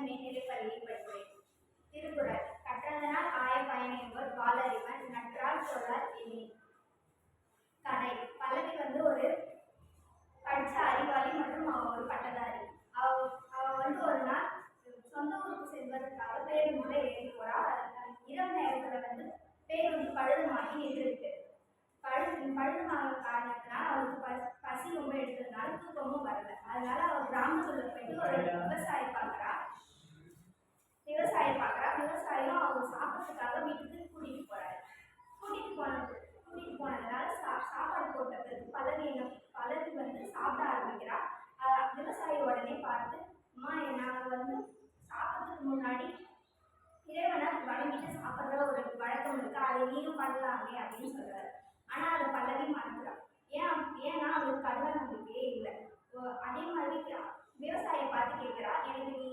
அரசினர் மேல்நிலைப் பள்ளியில் படிக்கிறேன். திருக்குறள். கற்றதனால் ஆய பயன் என்பவர் வாளறிவன் நற்றால் சொல்லார் எனின். கதை. பல்லவி ஒரு படித்த அறிவாளி மற்றும் ஒரு பட்டதாரி. அவ ஒரு நாள் சொந்த ஊருக்கு செல்வதற்காக பேருந்துல ஏறி போறா. இரவு நேரத்துல பேருந்து பழுதுமாகி நின்றுருக்கு. பழுதுமாக காரணத்தினால் அவளுக்கு பசி ரொம்ப எடுத்ததுனால தூக்கமும் வரல. அதனால அவள் கிராமத்துல போயிட்டு ஒரு விவசாயம் பார்க்கறா. விவசாயம் அவங்க சாப்பிட்றதுக்காக வீட்டுக்கு கூட்டிட்டு போறாரு. கூட்டிட்டு போனதுனால சாப்பாடு போட்டதுக்கு பல்லவி சாப்பிட ஆரம்பிக்கிறா. விவசாயி உடனே பார்த்து, அம்மா நாங்கள் சாப்பிட்றதுக்கு முன்னாடி இறைவனை வணங்கிட்டு சாப்பிட்ற ஒரு வழக்கம் இருக்கு, அதை நீயும் பண்ணலாமே அப்படின்னு சொல்றாரு. ஆனா அதை பல்லவி மறந்துடும். ஏன்னா அவளுக்கு கடவுள் நம்பிக்கையே இல்லை. அதே மாதிரி விவசாயியை பார்த்து கேட்கிறா, எனக்கு நீ